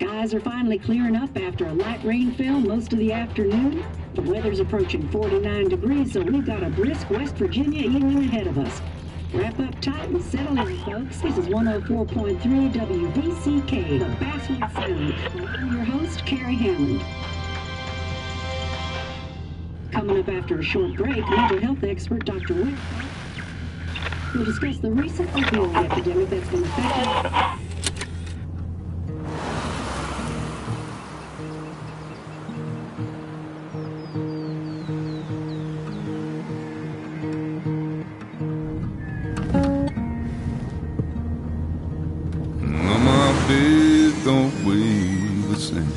Skies are finally clearing up after a light rainfall most of the afternoon. The weather's approaching 49 degrees, so we've got a brisk West Virginia evening ahead of us. Wrap up tight and settle in, folks. This is 104.3 WVCK, the Basswood Sound. I'm your host, Carrie Hammond. Coming up after a short break, mental health expert Dr. Wick will discuss the recent opioid epidemic that's been affecting. Don't weigh the same.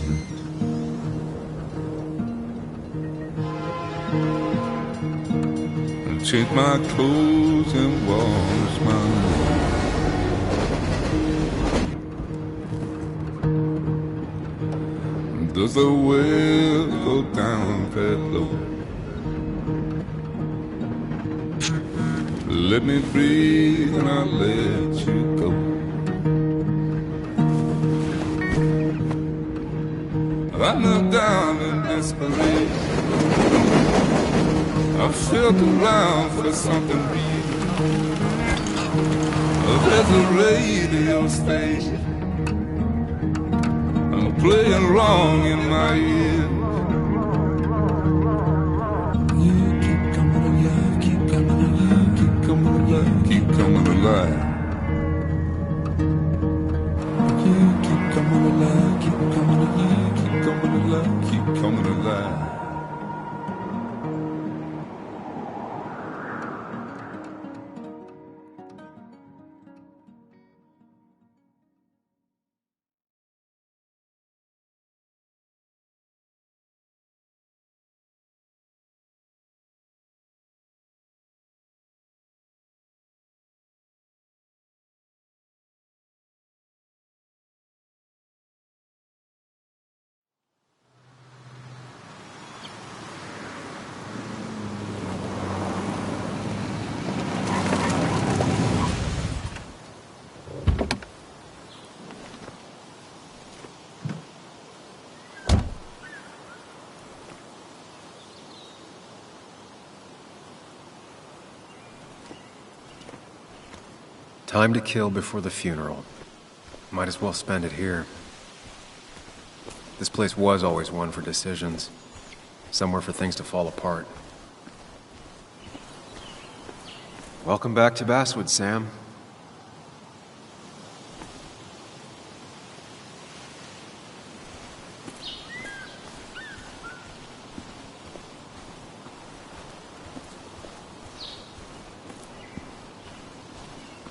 And change my clothes and wash my hands. Does the well go down that low? Let me breathe and I'll let you go. I knelt down in desperation. I felt around for something real. There's a radio station playing wrong in my ear. You keep coming alive, keep coming alive, keep coming alive, keep coming alive. You keep coming alive, keep coming alive, keep coming alive, keep coming alive. Time to kill before the funeral. Might as well spend it here. This place was always one for decisions. Somewhere for things to fall apart. Welcome back to Basswood, Sam.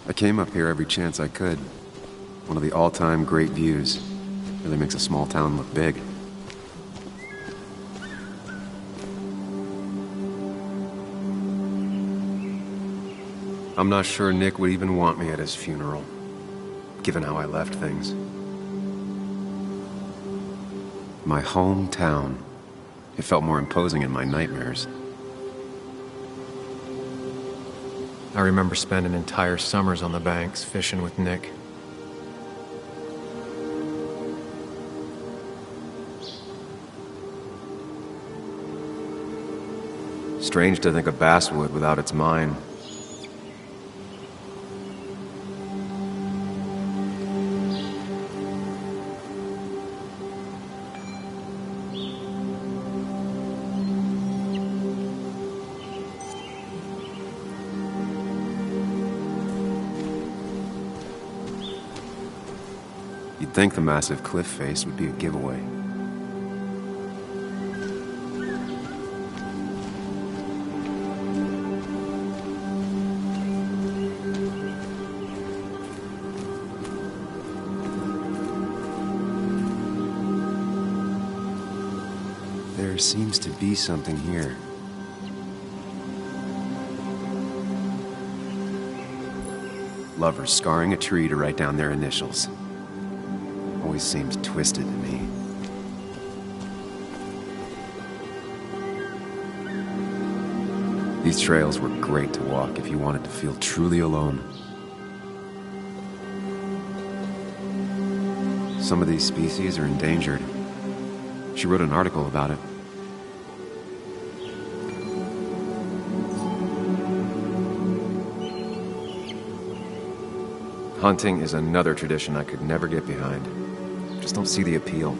I came up here every chance I could. One of the all-time great views. Really makes a small town look big. I'm not sure Nick would even want me at his funeral, given how I left things. My hometown. It felt more imposing in my nightmares. I remember spending entire summers on the banks, fishing with Nick. Strange to think of Basswood without its mine. You'd think the massive cliff face would be a giveaway. There seems to be something here. Lovers scarring a tree to write down their initials. Always seems twisted to me. These trails were great to walk if you wanted to feel truly alone. some of these species are endangered. She wrote an article about it. Hunting is another tradition I could never get behind. Just don't see the appeal.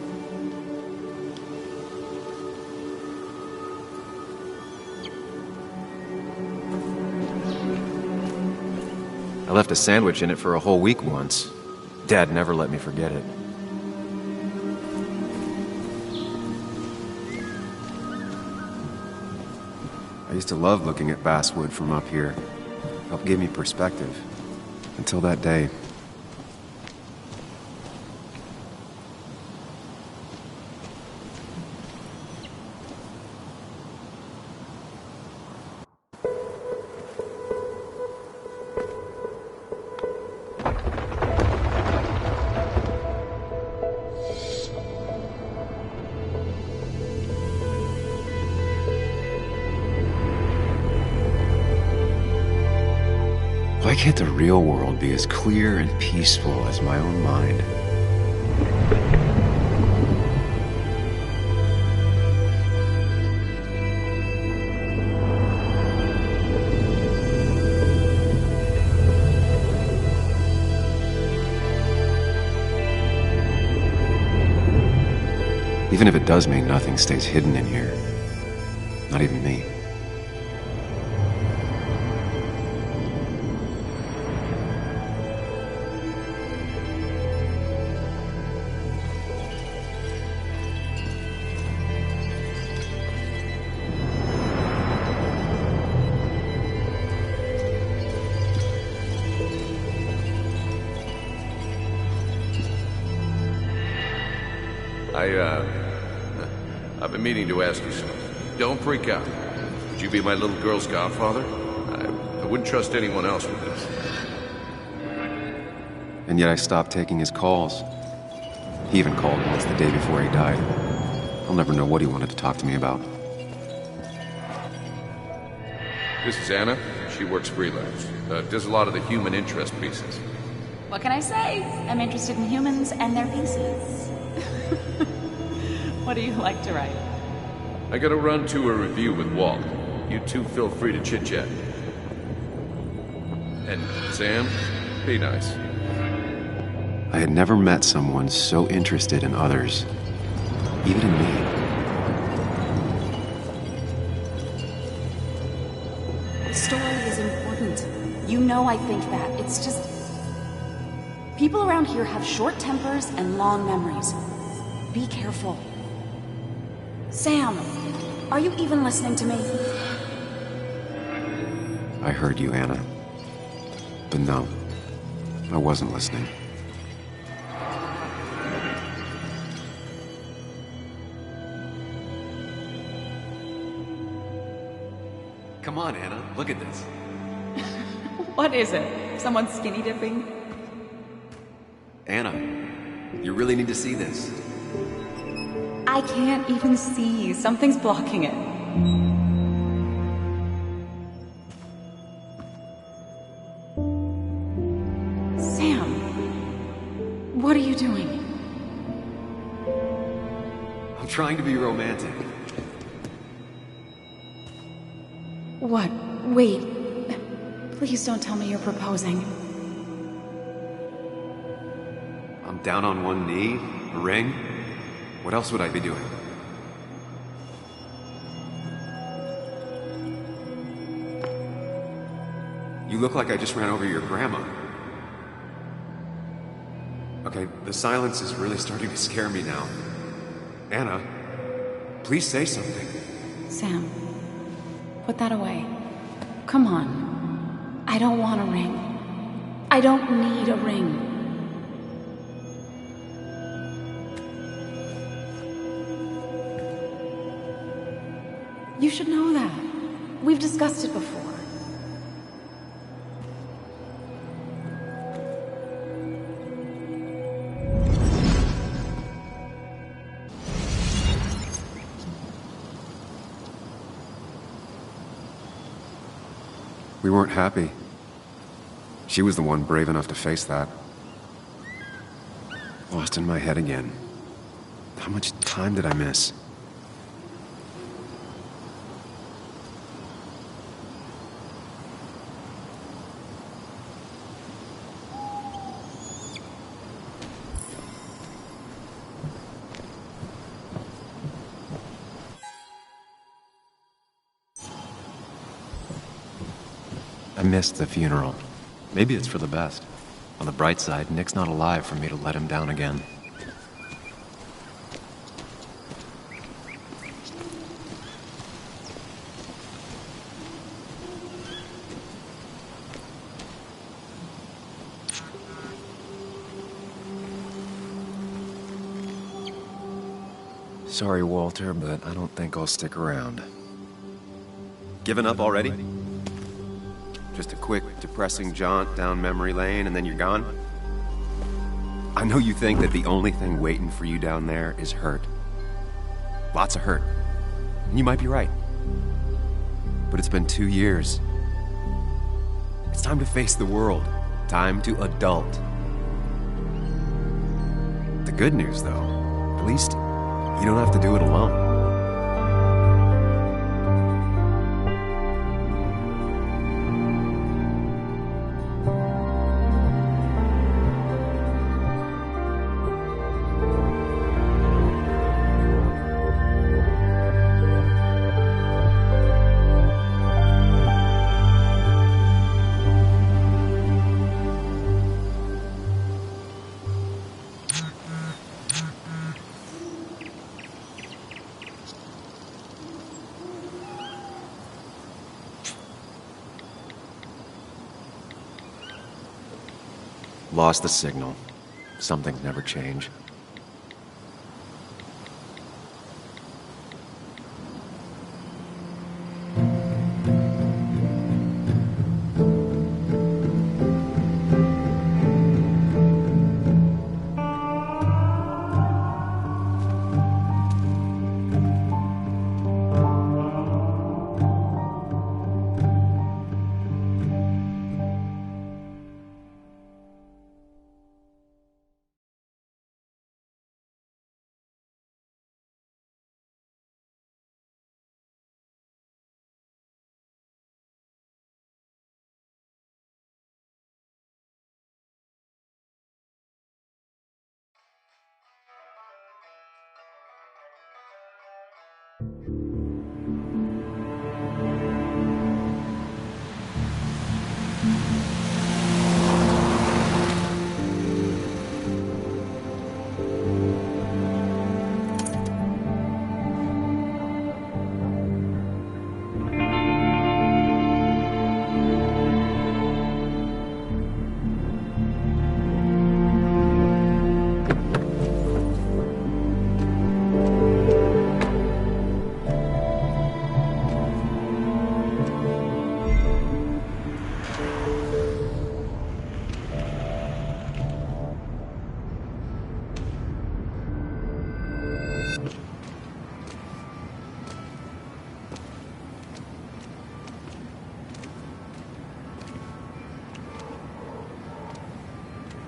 I left a sandwich in it for a whole week once. Dad never let me forget it. I used to love looking at basswood from up here. Helped give me perspective. Until that day. Why can't the real world be as clear and peaceful as my own mind? Even if it does mean nothing stays hidden in here. Not even me. I've been meaning to ask you something. Don't freak out. Would you be my little girl's godfather? I wouldn't trust anyone else with this. And yet I stopped taking his calls. He even called once the day before he died. I'll never know what he wanted to talk to me about. This is Anna. She works freelance. Does a lot of the human interest pieces. What can I say? I'm interested in humans and their pieces. What do you like to write? I gotta run to a review with Walt. You two feel free to chit-chat. And Sam, be nice. I had never met someone so interested in others, even in me. The story is important. You know I think that. It's just... people around here have short tempers and long memories. Be careful. Sam, are you even listening to me? I heard you, Anna. But no, I wasn't listening. Come on, Anna, look at this. What is it? Someone skinny dipping? Anna, you really need to see this. I can't even see. Something's blocking it. Sam, what are you doing? I'm trying to be romantic. What? Wait. Please don't tell me you're proposing. I'm down on one knee, a ring. What else would I be doing? You look like I just ran over your grandma. Okay, the silence is really starting to scare me now. Anna, please say something. Sam, put that away. Come on. I don't want a ring. I don't need a ring. You should know that. We've discussed it before. We weren't happy. She was the one brave enough to face that. Lost in my head again. How much time did I miss? I missed the funeral. Maybe it's for the best. On the bright side, Nick's not alive for me to let him down again. Sorry, Walter, but I don't think I'll stick around. Given up already? Just a quick, depressing jaunt down memory lane and then you're gone? I know you think that the only thing waiting for you down there is hurt. Lots of hurt. And you might be right. But it's been 2 years. It's time to face the world. Time to adult. The good news, though, at least you don't have to do it alone. Lost the signal. Some things never change.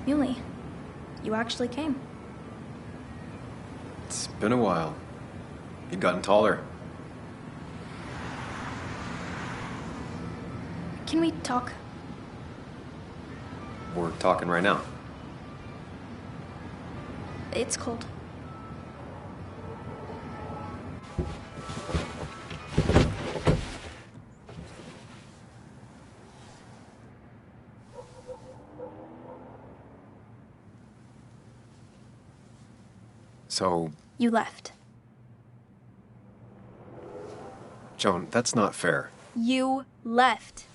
Yuli, you actually came. It's been a while. You've gotten taller. Can we talk? We're talking right now. It's cold. So, You left. Joan, that's not fair. You left.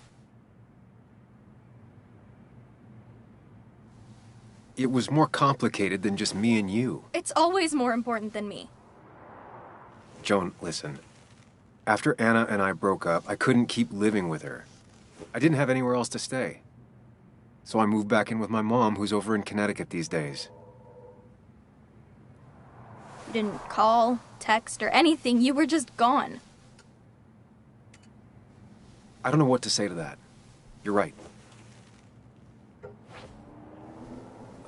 It was more complicated than just me and you. It's always more important than me. Joan, listen. After Anna and I broke up, I couldn't keep living with her. I didn't have anywhere else to stay. So I moved back in with my mom, who's over in Connecticut these days. You didn't call, text, or anything. You were just gone. I don't know what to say to that. You're right.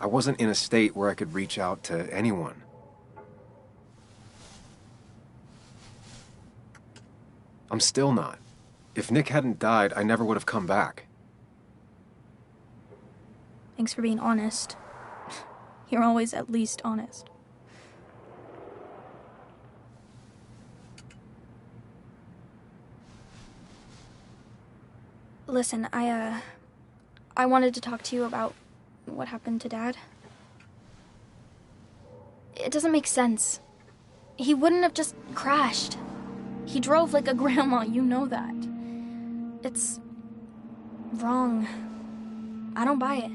I wasn't in a state where I could reach out to anyone. I'm still not. If Nick hadn't died, I never would have come back. Thanks for being honest. You're always at least honest. Listen, I wanted to talk to you about what happened to Dad. It doesn't make sense. He wouldn't have just crashed. He drove like a grandma, you know that. It's wrong. I don't buy it.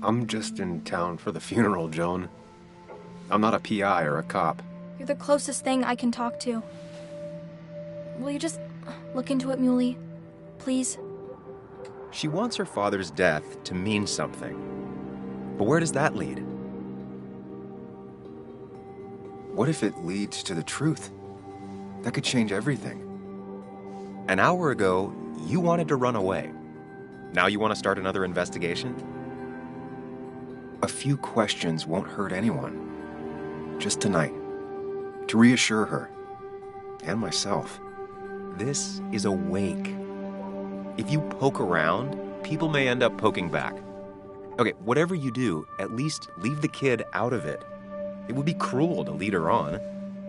I'm just in town for the funeral, Joan. I'm not a PI or a cop. You're the closest thing I can talk to. Will you just look into it, Muley? Please? She wants her father's death to mean something. But where does that lead? What if it leads to the truth? That could change everything. An hour ago, you wanted to run away. Now you want to start another investigation? A few questions won't hurt anyone. Just tonight. To reassure her. And myself. This is a wake. If you poke around, people may end up poking back. Okay, whatever you do, at least leave the kid out of it. It would be cruel to lead her on.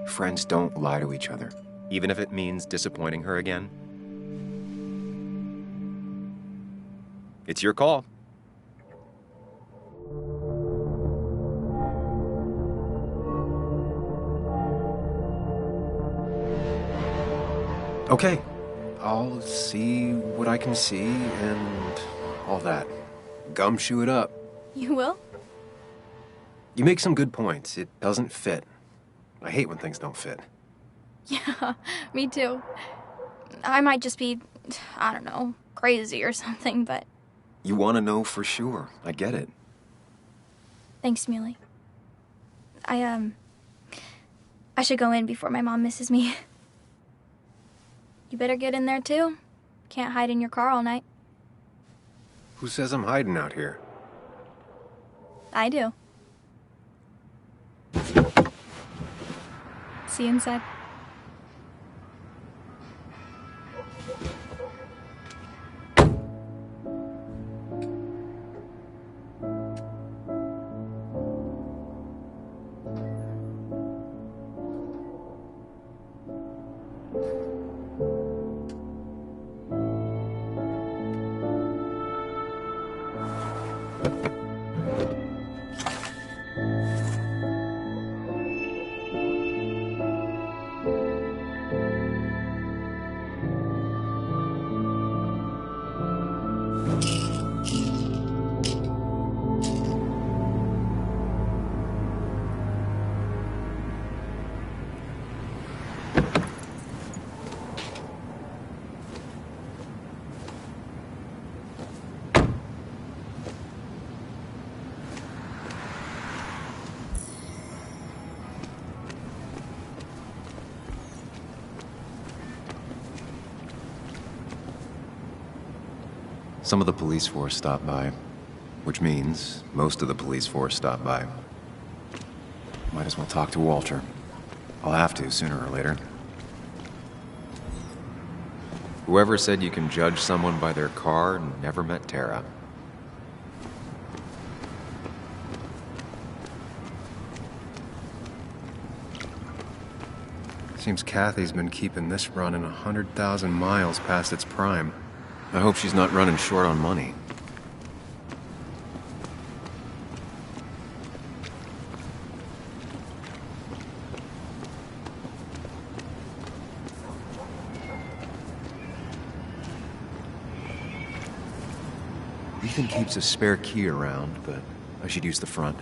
Friends don't lie to each other. Even if it means disappointing her again. It's your call. Okay, I'll see what I can see and all that. Gumshoe it up. You will? You make some good points. It doesn't fit. I hate when things don't fit. Yeah, me too. I might just be, I don't know, crazy or something, but... You want to know for sure. I get it. Thanks, Muley. I should go in before my mom misses me. You better get in there, too. Can't hide in your car all night. Who says I'm hiding out here? I do. See you inside. Some of the police force stopped by, which means most of the police force stopped by. Might as well talk to Walter. I'll have to sooner or later. Whoever said you can judge someone by their car never met Tara. Seems Kathy's been keeping this running 100,000 miles past its prime. I hope she's not running short on money. Ethan keeps a spare key around, but I should use the front.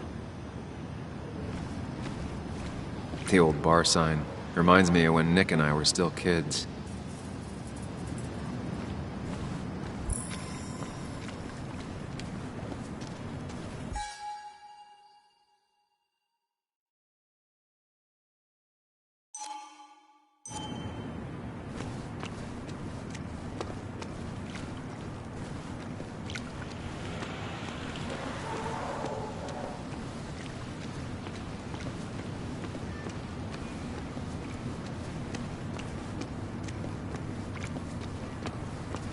The old bar sign reminds me of when Nick and I were still kids.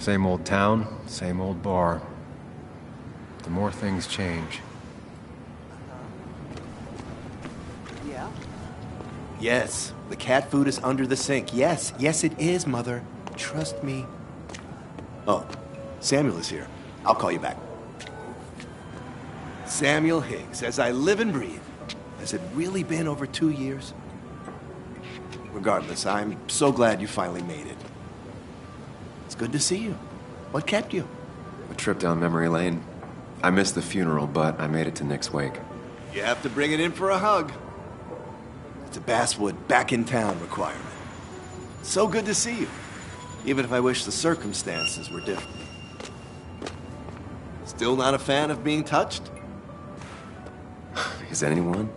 Same old town, same old bar. The more things change. Yes, the cat food is under the sink. Yes, yes it is, Mother. Trust me. Oh, Samuel is here. I'll call you back. Samuel Higgs, as I live and breathe. Has it really been over 2 years? Regardless, I'm so glad you finally made it. It's good to see you. What kept you? A trip down memory lane. I missed the funeral, but I made it to Nick's wake. You have to bring it in for a hug. It's a Basswood back in town requirement. So good to see you, even if I wish the circumstances were different. Still not a fan of being touched? Is anyone?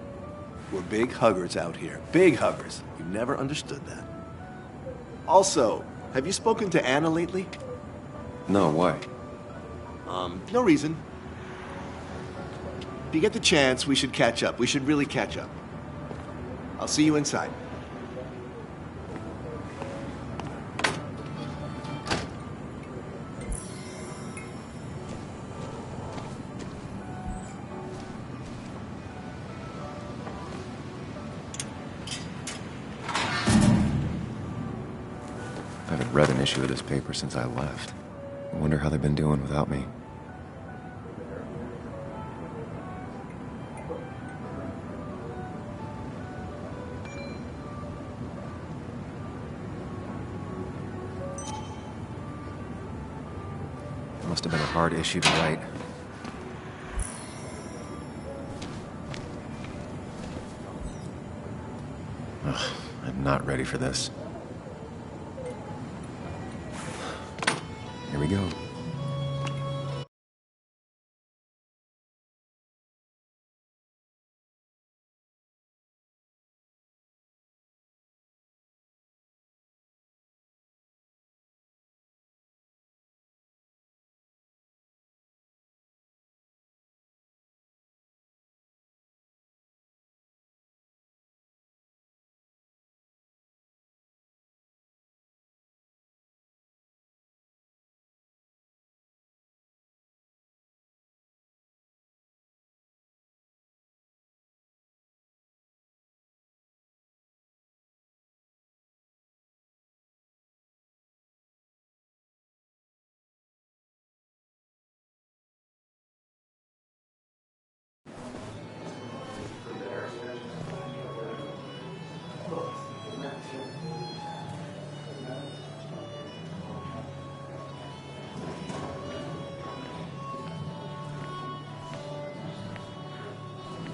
We're big huggers out here. Big huggers. You've never understood that. Also, have you spoken to Anna lately? No, why? No reason. If you get the chance, we should catch up. We should really catch up. I'll see you inside. I haven't read an issue of this paper since I left. I wonder how they've been doing without me. Must have been a hard issue to write. Ugh, I'm not ready for this. Here we go.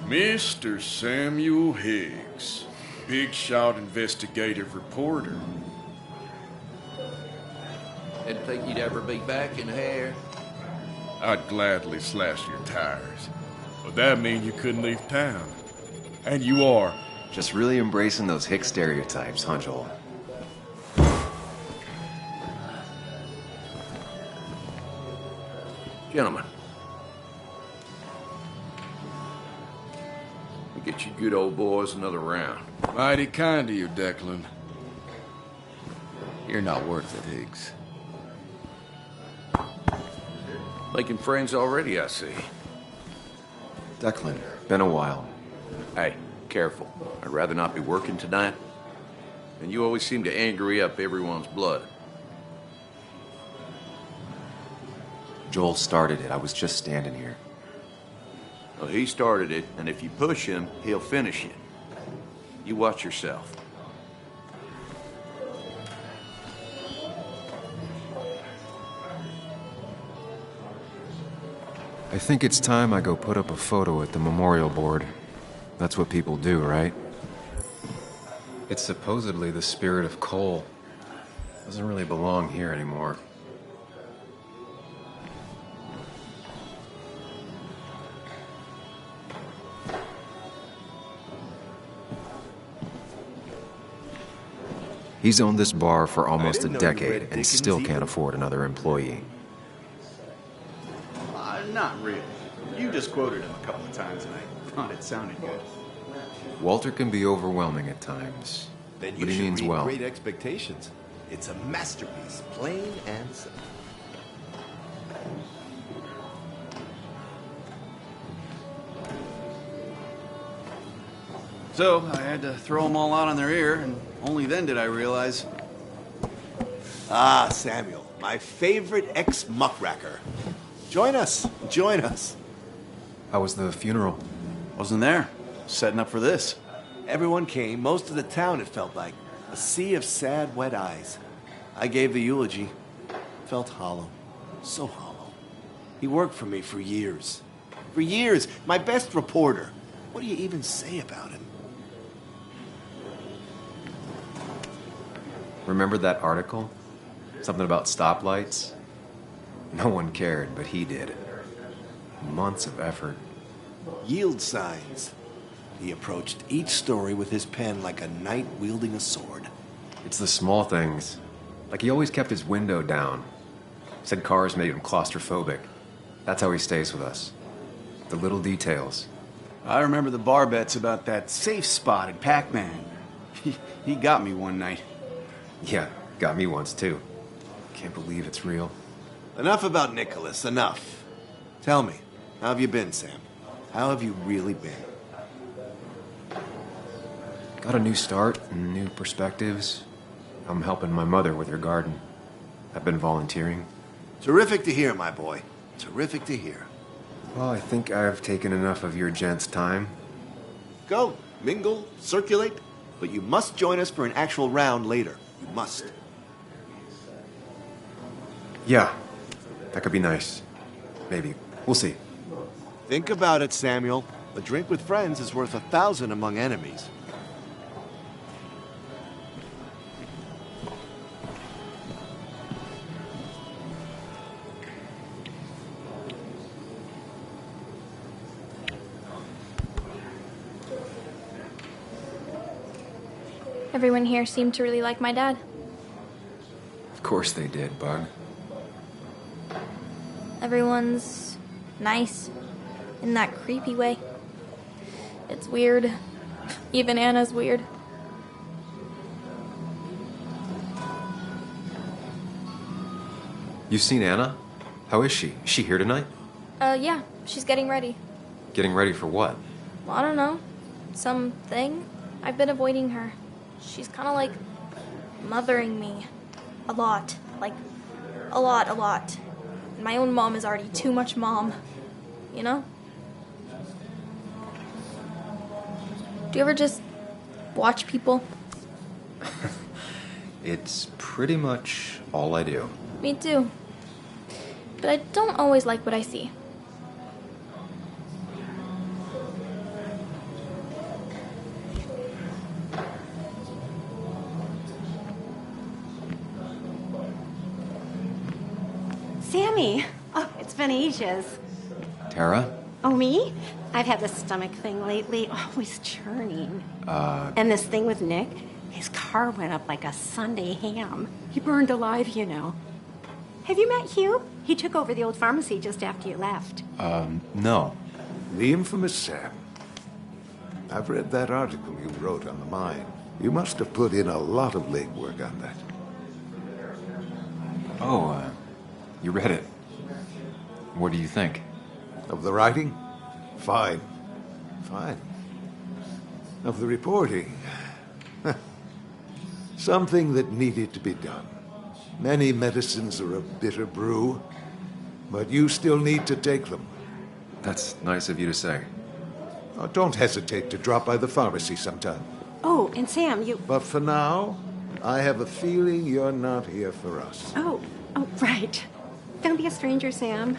Mr. Samuel Higgs, big shot investigative reporter. Didn't think you'd ever be back in here. I'd gladly slash your tires, but that mean you couldn't leave town. And you are. Just really embracing those hick stereotypes, huh, Joel? Gentlemen. We get you good old boys another round. Mighty kind of you, Declan. You're not worth it, Higgs. Making friends already, I see. Declan, been a while. Hey, careful. I'd rather not be working tonight. And you always seem to angry up everyone's blood. Joel started it. I was just standing here. Well, he started it, and if you push him, he'll finish it. You watch yourself. I think it's time I go put up a photo at the memorial board. That's what people do, right? It's supposedly the spirit of Cole. Doesn't really belong here anymore. He's owned this bar for almost a decade and still can't afford another employee. Not really. You just quoted him a couple of times and I thought it sounded good. Walter can be overwhelming at times, Then but you he should means read well. Great Expectations. It's a masterpiece, plain and simple. So I had to throw them all out on their ear, and only then did I realize. Ah, Samuel, my favorite ex-muckracker. Join us, join us. How was the funeral? Wasn't there. Setting up for this. Everyone came, most of the town, it felt like. A sea of sad, wet eyes. I gave the eulogy. Felt hollow. So hollow. He worked for me for years. For years. My best reporter. What do you even say about him? Remember that article? Something about stoplights? No one cared, but he did. Months of effort. Yield signs. He approached each story with his pen like a knight wielding a sword. It's the small things. Like he always kept his window down. Said cars made him claustrophobic. That's how he stays with us. The little details. I remember the bar bets about that safe spot at Pac-Man. He got me one night. Yeah, got me once too. Can't believe it's real. Enough about Nicholas, enough. Tell me, how have you been, Sam? How have you really been? Got a new start and new perspectives. I'm helping my mother with her garden. I've been volunteering. Terrific to hear, my boy. Terrific to hear. Well, I think I've taken enough of your gents' time. Go, mingle, circulate, but you must join us for an actual round later. You must. Yeah, that could be nice. Maybe. We'll see. Think about it, Samuel. A drink with friends is worth 1,000 among enemies. Everyone here seemed to really like my dad. Of course they did, Bug. Everyone's nice in that creepy way. It's weird. Even Anna's weird. You've seen Anna? How is she? Is she here tonight? Yeah, she's getting ready. Getting ready for what? Well, I don't know. Something. I've been avoiding her. She's kind of like mothering me. A lot. Like, a lot. And my own mom is already too much mom. You know? Do you ever just watch people? It's pretty much all I do. Me too. But I don't always like what I see. Sammy! Oh, it's been ages. Tara? Oh, me? I've had this stomach thing lately, always churning. And this thing with Nick, his car went up like a Sunday ham. He burned alive, you know. Have you met Hugh? He took over the old pharmacy just after you left. No. The infamous Sam. I've read that article you wrote on the mine. You must have put in a lot of legwork on that. Oh, you read it. What do you think? Of the writing? Fine. Fine. Of the reporting? Something that needed to be done. Many medicines are a bitter brew, but you still need to take them. That's nice of you to say. Oh, don't hesitate to drop by the pharmacy sometime. Oh, and Sam, you... But for now, I have a feeling you're not here for us. Oh, right. Don't be a stranger, Sam.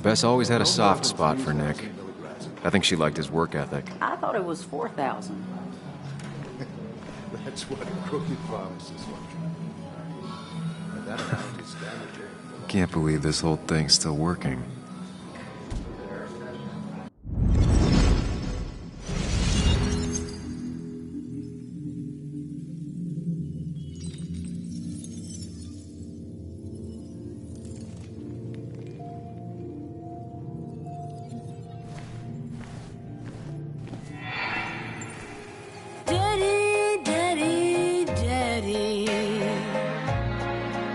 Bess always had a soft spot for Nick. I think she liked his work ethic. I thought it was 4,000. That's what crooked pharmacists want. And that amount is damaging. Can't believe this whole thing's still working. Daddy,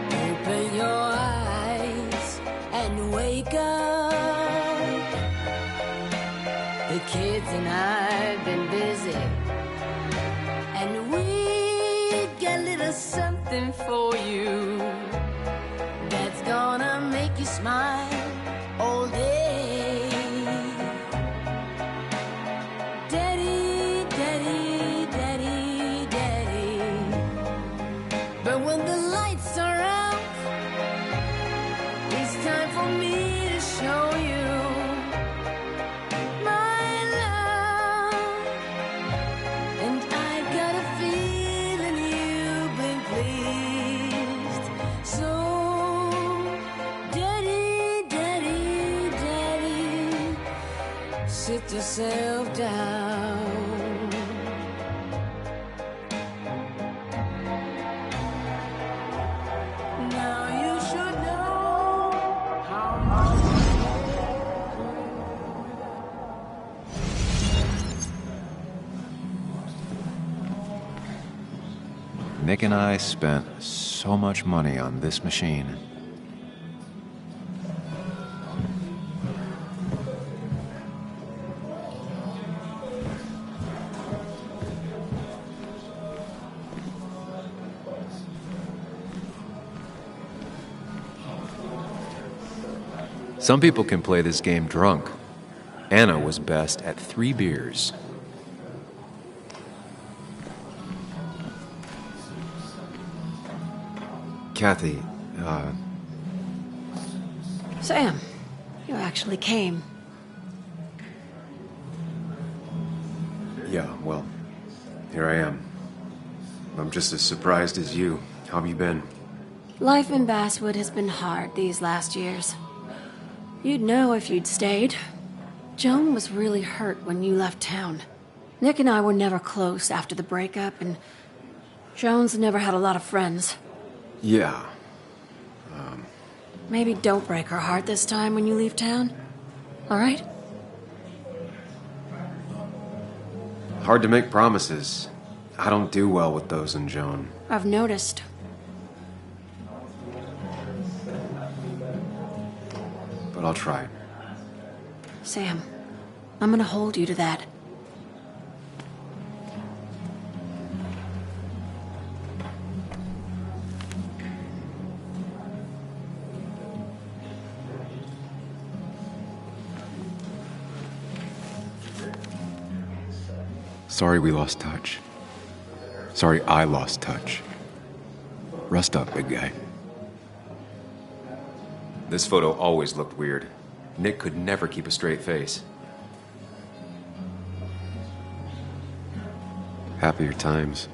open your eyes. something for you that's gonna make you smile all day. Daddy, daddy, daddy, daddy. But when the lights are out, it's time for me to show you my love. And I got a feeling you've been pleased. So, daddy, daddy, daddy, sit yourself down. Now you should know how much Nick and I spent so much money on this machine. Some people can play this game drunk. Anna was best at 3 beers. Kathy, Sam, you actually came. yeah, well, here I am. I'm just as surprised as you. How have you been? Life in Basswood has been hard these last years. You'd know if you'd stayed. Joan was really hurt when you left town. Nick and I were never close after the breakup, and Joan's never had a lot of friends. Yeah. Maybe don't break her heart this time when you leave town. All right? Hard to make promises. I don't do well with those in Joan. I've noticed. But I'll try. Sam, I'm gonna hold you to that. Sorry we lost touch. Sorry I lost touch. Rest up, big guy. This photo always looked weird. Nick could never keep a straight face. Happier times.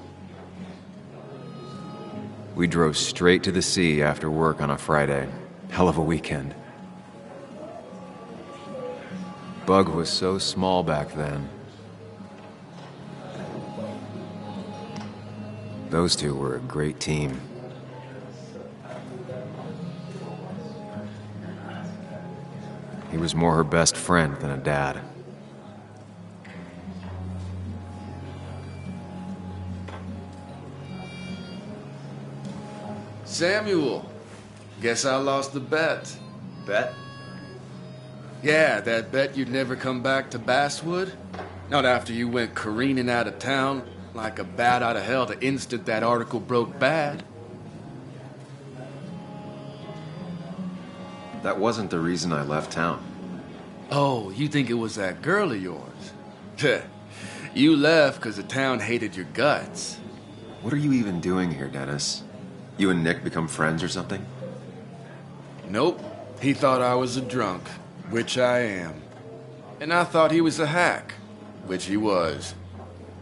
We drove straight to the sea after work on a Friday. Hell of a weekend. Bug was so small back then. Those two were a great team. He was more her best friend than a dad. Samuel, guess I lost the bet. Bet? Yeah, that bet you'd never come back to Basswood. Not after you went careening out of town like a bat out of hell the instant that article broke bad. That wasn't the reason I left town. Oh, you think it was that girl of yours? You left because the town hated your guts. What are you even doing here, Dennis? You and Nick become friends or something? Nope. He thought I was a drunk, which I am. And I thought he was a hack, which he was.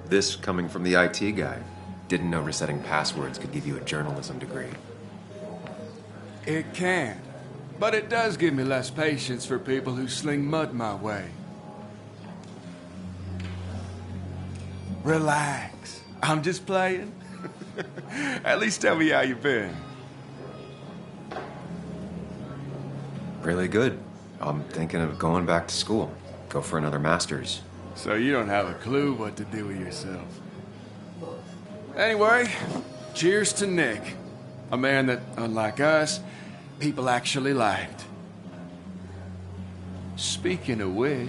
This coming from the IT guy. Didn't know resetting passwords could give you a journalism degree. It can. But it does give me less patience for people who sling mud my way. Relax. I'm just playing. At least tell me how you been. Really good. I'm thinking of going back to school. Go for another master's. So you don't have a clue what to do with yourself. Anyway, cheers to Nick. A man that, unlike us, people actually liked. Speaking of which...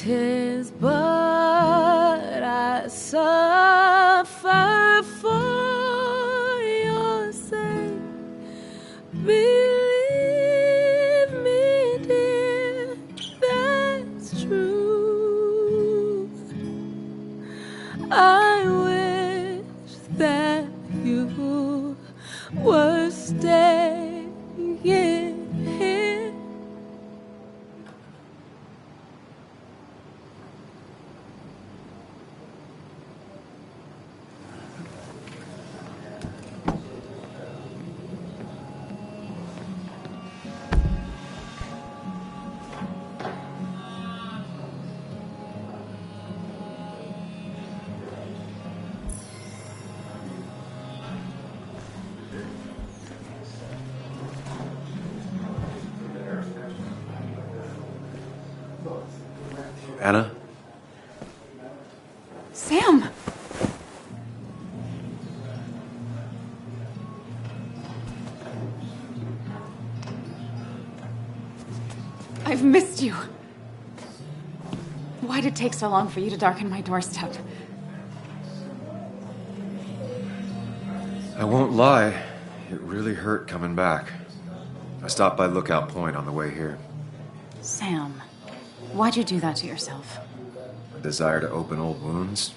tears, but I suffer for your sake. Believe me, dear, that's true. I wish that you were staying here. Anna? Sam! I've missed you. Why'd it take so long for you to darken my doorstep? I won't lie, it really hurt coming back. I stopped by Lookout Point on the way here. Sam, why'd you do that to yourself? A desire to open old wounds?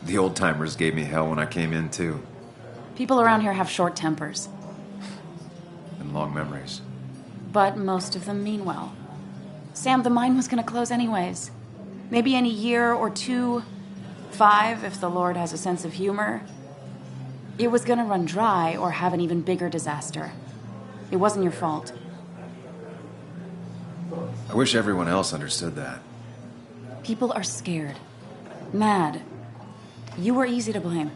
The old-timers gave me hell when I came in, too. People around here have short tempers, And long memories. but most of them mean well. Sam, the mine was gonna close anyways. Maybe in a year or 2, 5, if the Lord has a sense of humor. It was gonna run dry or have an even bigger disaster. It wasn't your fault. I wish everyone else understood that. People are scared. Mad. You were easy to blame.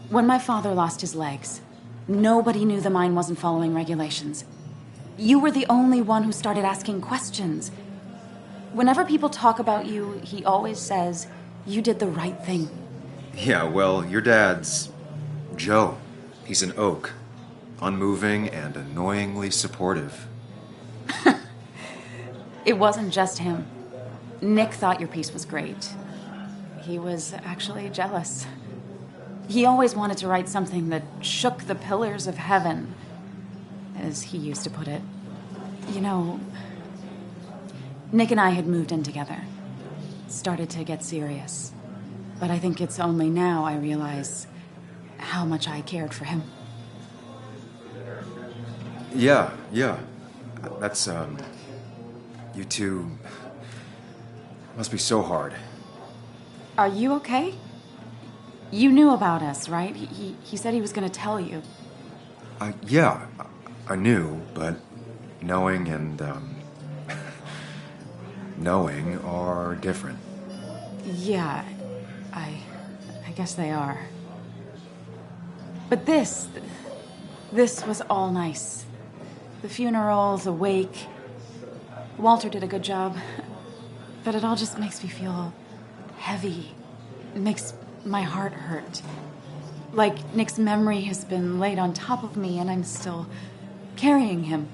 When my father lost his legs, nobody knew the mine wasn't following regulations. You were the only one who started asking questions. Whenever people talk about you, he always says, you did the right thing. Yeah, well, your dad's Joe. He's an oak. Unmoving and annoyingly supportive. It wasn't just him. Nick thought your piece was great. He was actually jealous. He always wanted to write something that shook the pillars of heaven, as he used to put it. You know, Nick and I had moved in together. Started to get serious. But I think it's only now I realize how much I cared for him. Yeah. That's, you two must be so hard. Are you okay? You knew about us, right? He said he was going to tell you. Yeah, I knew, but knowing and, knowing are different. Yeah, I guess they are. But this was all nice. The funeral, the wake. Walter did a good job. But it all just makes me feel heavy. It makes my heart hurt. Like Nick's memory has been laid on top of me and I'm still carrying him.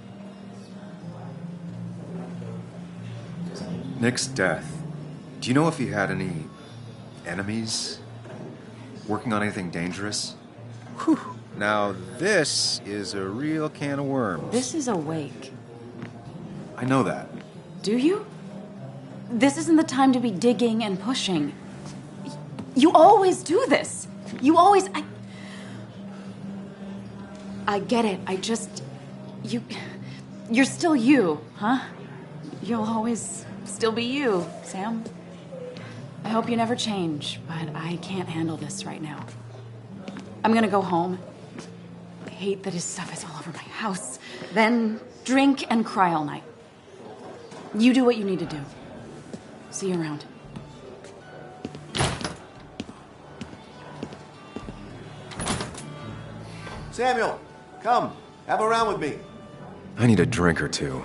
Nick's death. Do you know if he had any enemies? Working on anything dangerous? Whew. Now this is a real can of worms. This is a wake. I know that. Do you? This isn't the time to be digging and pushing. You always do this. You always... I get it. I just... You're still you, huh? You'll always still be you, Sam. I hope you never change, but I can't handle this right now. I'm gonna go home. I hate that his stuff is all over my house. Then drink and cry all night. You do what you need to do. See you around. Samuel, come. Have a round with me. I need a drink or two.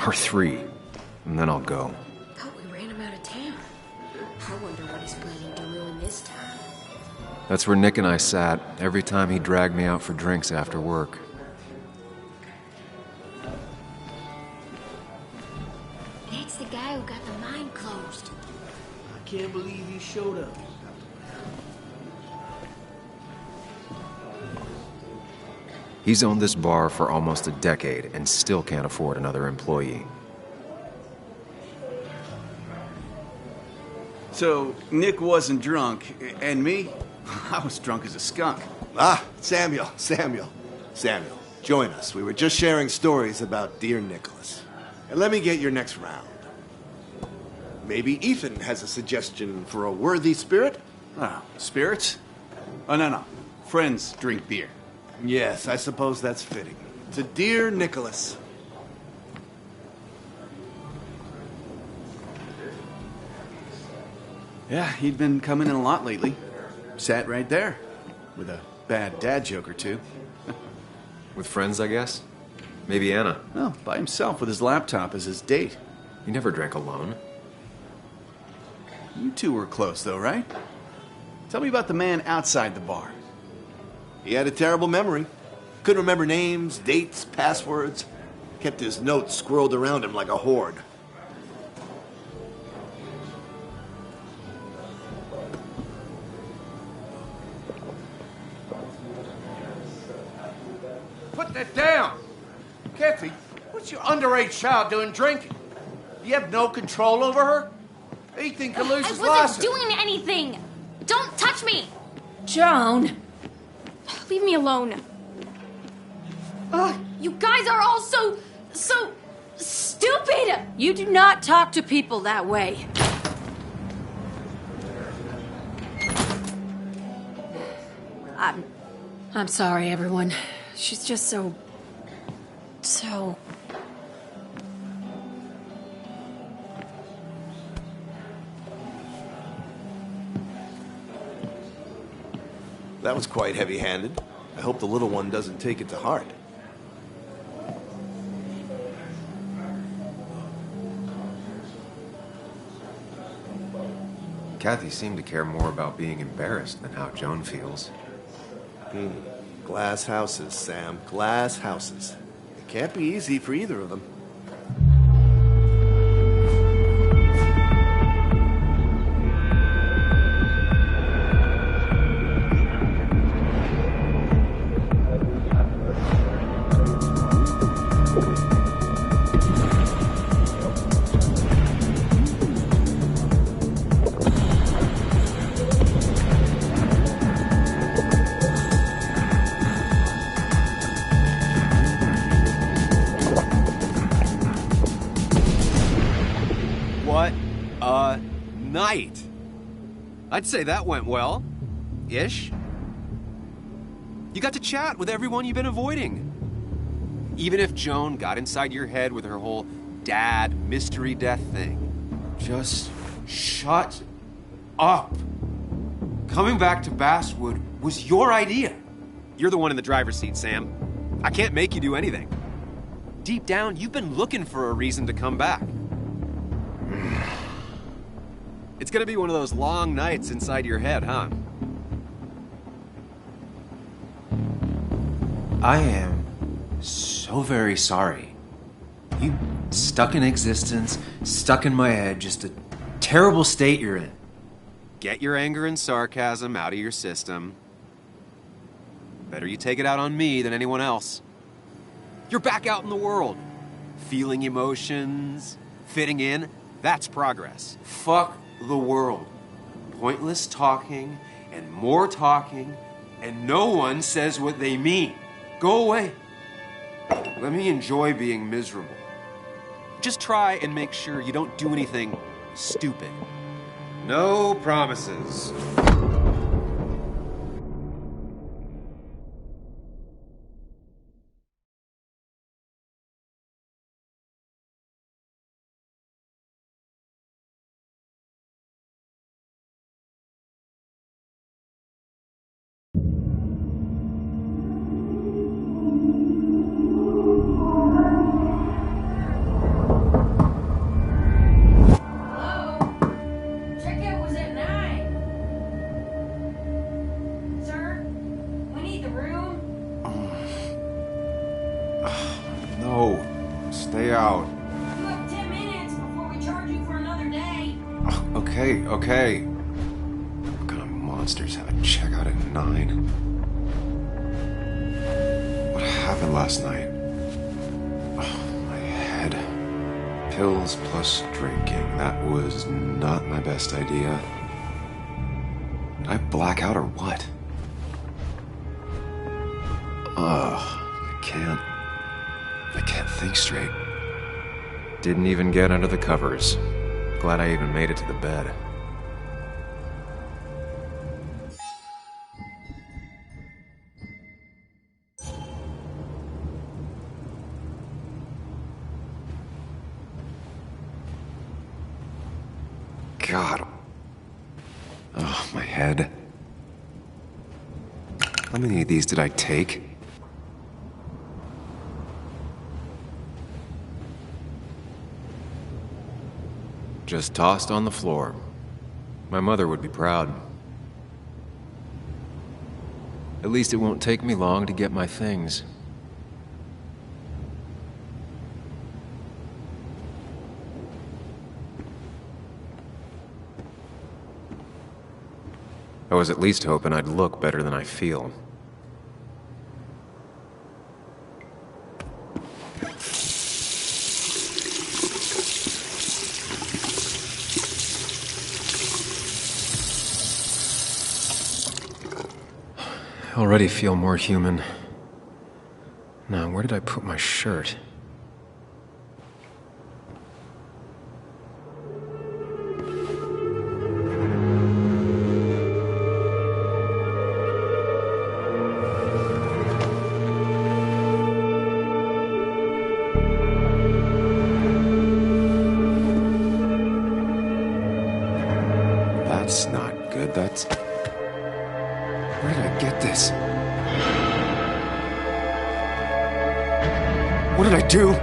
Or 3. And then I'll go. Thought we ran him out of town. I wonder what he's planning to ruin this time. That's where Nick and I sat every time he dragged me out for drinks after work. Nick, It's the guy who got the mine closed. I can't believe he showed up. He's owned this bar for almost a decade and still can't afford another employee. So, Nick wasn't drunk, and me? I was drunk as a skunk. Ah, Samuel. Join us. We were just sharing stories about dear Nicholas. And let me get your next round. Maybe Ethan has a suggestion for a worthy spirit? Oh, spirits? Oh, no. Friends drink beer. Yes, I suppose that's fitting. To dear Nicholas. Yeah, he'd been coming in a lot lately. Sat right there. With a bad dad joke or two. With friends, I guess? Maybe Anna. Well, by himself with his laptop as his date. He never drank alone. You two were close, though, right? Tell me about the man outside the bar. He had a terrible memory. Couldn't remember names, dates, passwords. Kept his notes squirreled around him like a hoard. Put that down! Kathy, what's your underage child doing drinking? You have no control over her? Ethan can lose his I license. wasn't doing anything! Don't touch me! Joan! Leave me alone. Ugh, you guys are all so stupid! You do not talk to people that way. I'm sorry, everyone. She's just so... That was quite heavy-handed. I hope the little one doesn't take it to heart. Kathy seemed to care more about being embarrassed than how Joan feels. Glass houses, Sam. Glass houses. It can't be easy for either of them. Night. I'd say that went well. Ish. You got to chat with everyone you've been avoiding. Even if Joan got inside your head with her whole dad mystery death thing. Just shut up. Coming back to Basswood was your idea. You're the one in the driver's seat, Sam. I can't make you do anything. Deep down, you've been looking for a reason to come back. It's gonna be one of those long nights inside your head, huh? I am so very sorry. You stuck in existence, stuck in my head, just a terrible state you're in. Get your anger and sarcasm out of your system. Better you take it out on me than anyone else. You're back out in the world. Feeling emotions, fitting in, that's progress. Fuck the world. Pointless talking and more talking, and no one says what they mean. Go away. Let me enjoy being miserable. Just try and make sure you don't do anything stupid. No promises. Okay. What kind of monsters have a checkout at 9? What happened last night? Oh, my head. Pills plus drinking. That was not my best idea. Did I black out or what? I can't think straight. Didn't even get under the covers. Glad I even made it to the bed. God. Oh, my head. How many of these did I take? Just tossed on the floor. My mother would be proud. At least it won't take me long to get my things. I was at least hoping I'd look better than I feel. I already feel more human. Now, where did I put my shirt? That's not good. That's... Where did I get this? What did I do?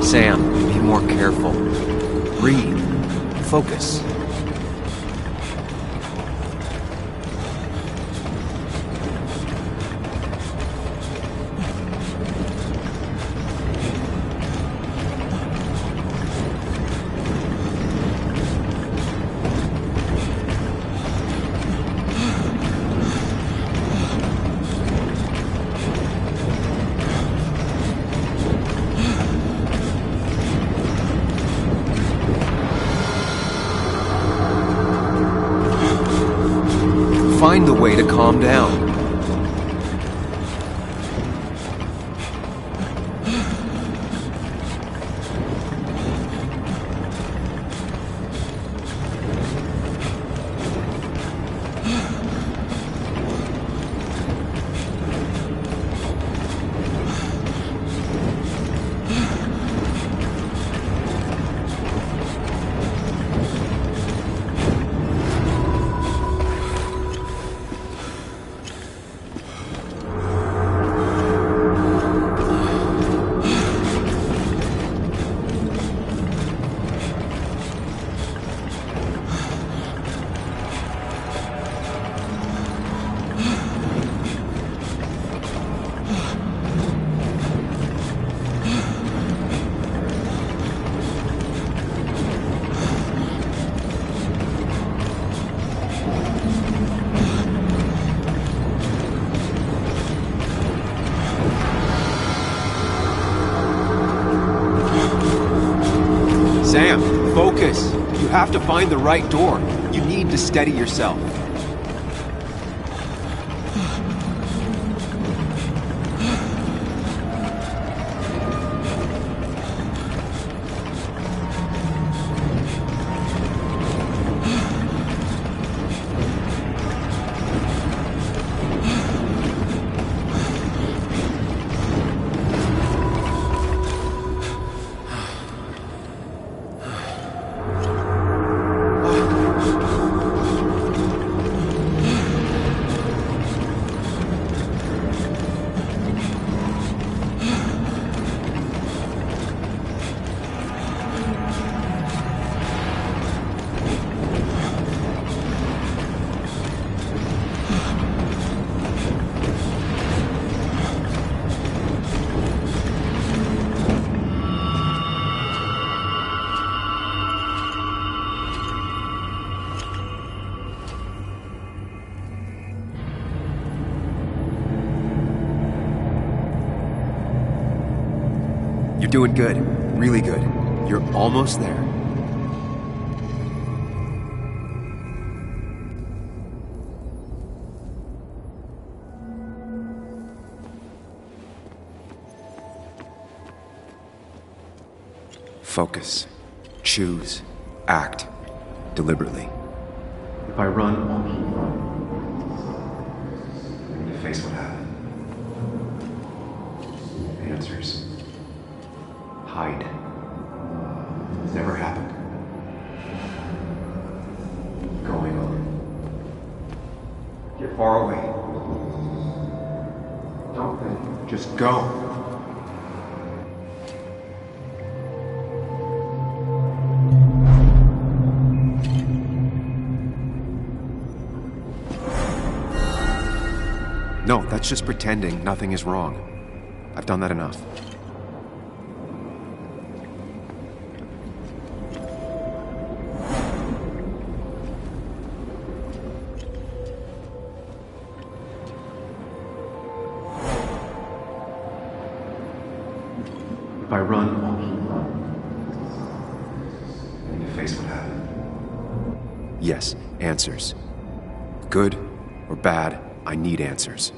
Sam, be more careful. Breathe. Focus. Find the way to calm down. Focus. You have to find the right door. You need to steady yourself. You're doing good. Really good. You're almost there. Focus. Choose. Act. Deliberately. If I run, I'll keep running. I need to face what happened. Answers. Hide. It's never happened. Going on. Get far away. Don't think. Just go. No, that's just pretending nothing is wrong. I've done that enough. If I run, I'll keep running. I need to face what happened. Yes, answers. Good or bad, I need answers.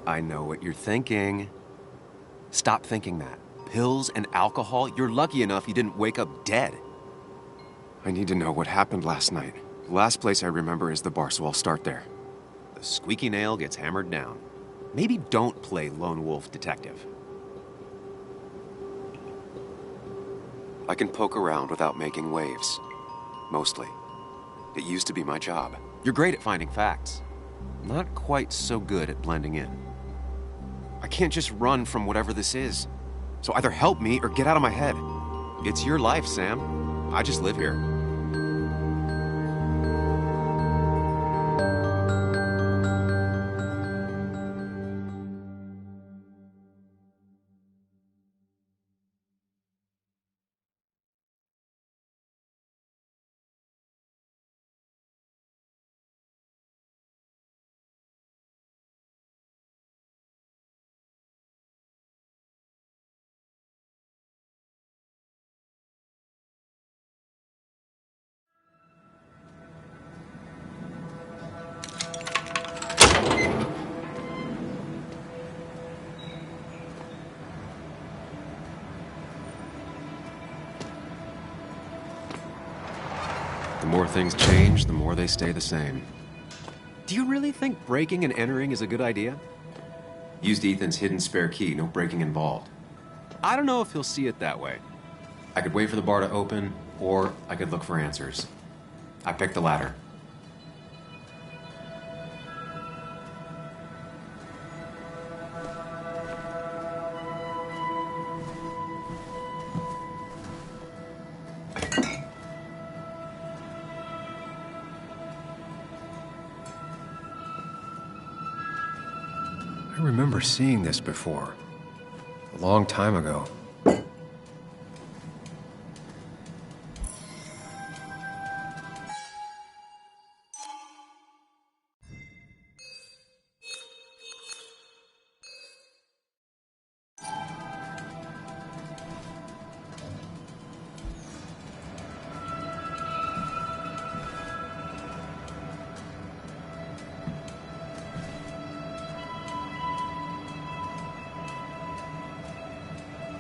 I know what you're thinking. Stop thinking that. Pills and alcohol, you're lucky enough you didn't wake up dead. I need to know what happened last night. The last place I remember is the bar, so I'll start there. The squeaky nail gets hammered down. Maybe don't play lone wolf detective. I can poke around without making waves. Mostly. It used to be my job. You're great at finding facts. Not quite so good at blending in. I can't just run from whatever this is. So either help me or get out of my head. It's your life, Sam. I just live here. The more things change, the more they stay the same. Do you really think breaking and entering is a good idea? Used Ethan's hidden spare key, no breaking involved. I don't know if he'll see it that way. I could wait for the bar to open, or I could look for answers. I picked the latter. I remember seeing this before. A long time ago.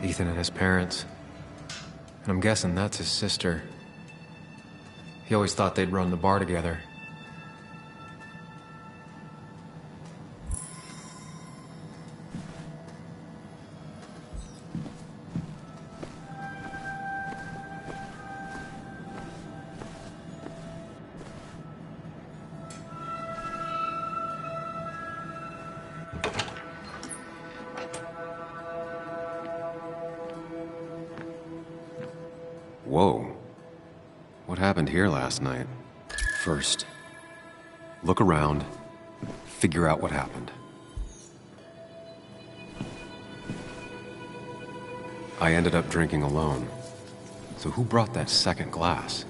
Ethan and his parents. And I'm guessing that's his sister. He always thought they'd run the bar together. Whoa. What happened here last night? First, look around, figure out what happened. I ended up drinking alone. So who brought that second glass?